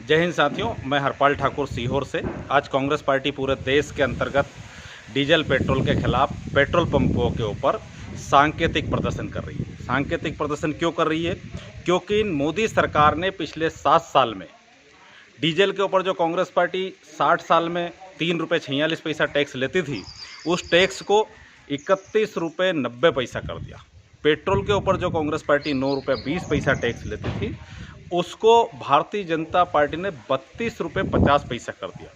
जय हिंद साथियों, मैं हरपाल ठाकुर सीहोर से। आज कांग्रेस पार्टी पूरे देश के अंतर्गत डीजल पेट्रोल के खिलाफ पेट्रोल पंपों के ऊपर सांकेतिक प्रदर्शन कर रही है। सांकेतिक प्रदर्शन क्यों कर रही है? क्योंकि मोदी सरकार ने पिछले 7 साल में डीजल के ऊपर जो कांग्रेस पार्टी 60 साल में 3 रुपये 46 पैसा टैक्स लेती थी, उस टैक्स को 31 रुपये 90 पैसा कर दिया। पेट्रोल के ऊपर जो कांग्रेस पार्टी 9 रुपये 20 पैसा टैक्स लेती थी, उसको भारतीय जनता पार्टी ने 32 रुपये 50 पैसा कर दिया।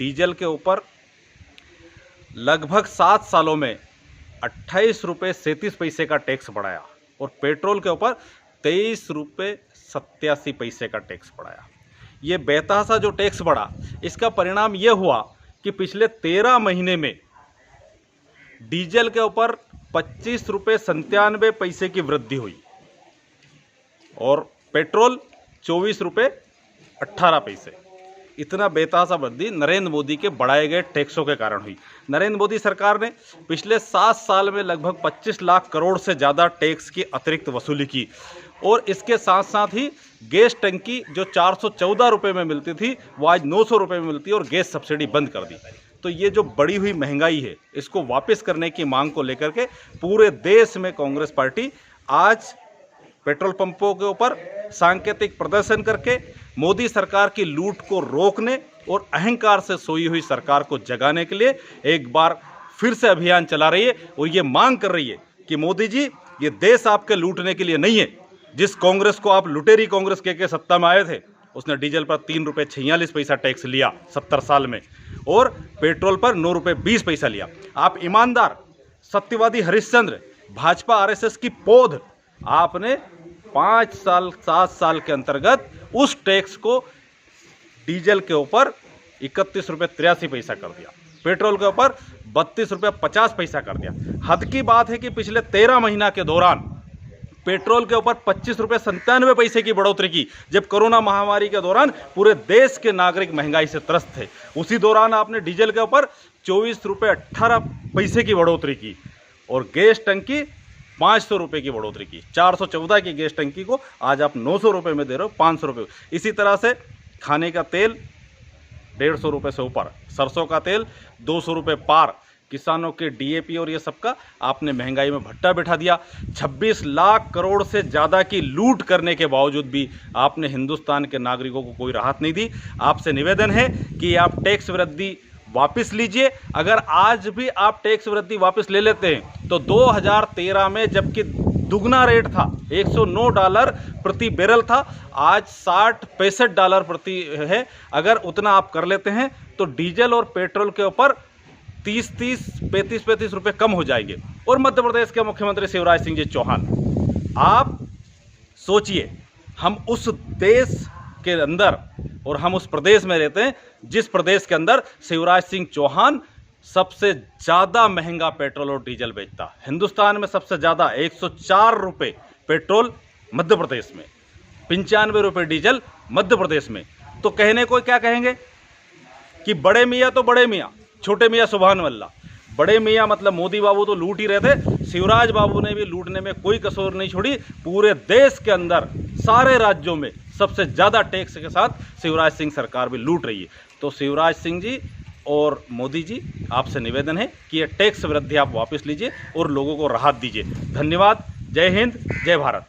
डीजल के ऊपर लगभग 7 सालों में 28 रुपये 37 पैसे का टैक्स बढ़ाया और पेट्रोल के ऊपर 23 रुपये 87 पैसे का टैक्स बढ़ाया। ये बेतहासा जो टैक्स बढ़ा, इसका परिणाम ये हुआ कि पिछले 13 महीने में डीजल के ऊपर 25 रुपये 97 पैसे की वृद्धि हुई और पेट्रोल 24 रुपये 18 पैसे। इतना बेतहासा वृद्धि नरेंद्र मोदी के बढ़ाए गए टैक्सों के कारण हुई। नरेंद्र मोदी सरकार ने पिछले 7 साल में लगभग 25 लाख करोड़ से ज़्यादा टैक्स की अतिरिक्त वसूली की और इसके साथ साथ ही गैस टंकी जो 414 रुपये में मिलती थी, वो आज 900 रुपये में मिलती है और गैस सब्सिडी बंद कर दी। तो ये जो बढ़ी हुई महंगाई है, इसको वापस करने की मांग को लेकर के पूरे देश में कांग्रेस पार्टी आज पेट्रोल पंपों के ऊपर सांकेतिक प्रदर्शन करके मोदी सरकार की लूट को रोकने और अहंकार से सोई हुई सरकार को जगाने के लिए एक बार फिर से अभियान चला रही है और ये मांग कर रही है कि मोदी जी, ये देश आपके लूटने के लिए नहीं है। जिस कांग्रेस को आप लुटेरी कांग्रेस के सत्ता में आए थे, उसने डीजल पर 3 रुपये 46 पैसा टैक्स लिया 70 साल में और पेट्रोल पर 9 रुपये 20 पैसा लिया। आप ईमानदार, सत्यवादी हरिश्चंद्र, भाजपा आरएसएस की पौध, आपने 5 साल 7 साल के अंतर्गत उस टैक्स को डीजल के ऊपर 31 रुपये 83 पैसा कर दिया, पेट्रोल के ऊपर 32 रुपये 50 पैसा कर दिया। हद की बात है कि पिछले 13 महीना के दौरान पेट्रोल के ऊपर 25 रुपये 97 पैसे की बढ़ोतरी की, जब कोरोना महामारी के दौरान पूरे देश के नागरिक महंगाई से त्रस्त थे। उसी दौरान आपने डीजल के ऊपर 24 रुपये 18 पैसे की बढ़ोतरी की और गैस टंकी 500 रुपये की बढ़ोतरी की। 414 की गैस टंकी को आज आप 900 रुपये में दे रहे हो, 500 रुपये। इसी तरह से खाने का तेल 150 रुपये से ऊपर, सरसों का तेल 200 रुपये पार, किसानों के डीएपी और ये सबका आपने महंगाई में भट्टा बिठा दिया। 26 लाख करोड़ से ज़्यादा की लूट करने के बावजूद भी आपने हिंदुस्तान के नागरिकों को कोई राहत नहीं दी। आपसे निवेदन है कि आप टैक्स वृद्धि वापस लीजिए। अगर आज भी आप टैक्स वृद्धि वापस ले लेते हैं तो 2013 में जबकि दुगना रेट था, $109 प्रति बैरल था, आज $60-65 प्रति है। अगर उतना आप कर लेते हैं तो डीजल और पेट्रोल के ऊपर 35 रुपये कम हो जाएंगे। और मध्य प्रदेश के मुख्यमंत्री शिवराज सिंह जी चौहान, आप सोचिए, हम उस देश के अंदर और हम उस प्रदेश में रहते हैं जिस प्रदेश के अंदर शिवराज सिंह चौहान सबसे ज़्यादा महंगा पेट्रोल और डीजल बेचता। हिंदुस्तान में सबसे ज़्यादा 104 रुपये पेट्रोल मध्य प्रदेश में, 95 रुपये डीजल मध्य प्रदेश में। तो कहने को क्या कहेंगे कि बड़े मियाँ तो बड़े मियाँ, छोटे मियाँ सुभान अल्लाह। बड़े मियाँ मतलब मोदी बाबू तो लूट ही रहे थे, शिवराज बाबू ने भी लूटने में कोई कसौर नहीं छोड़ी। पूरे देश के अंदर सारे राज्यों में सबसे ज़्यादा टैक्स के साथ शिवराज सिंह सरकार भी लूट रही है। तो शिवराज सिंह जी और मोदी जी, आपसे निवेदन है कि ये टैक्स वृद्धि आप वापस लीजिए और लोगों को राहत दीजिए। धन्यवाद। जय हिंद, जय भारत।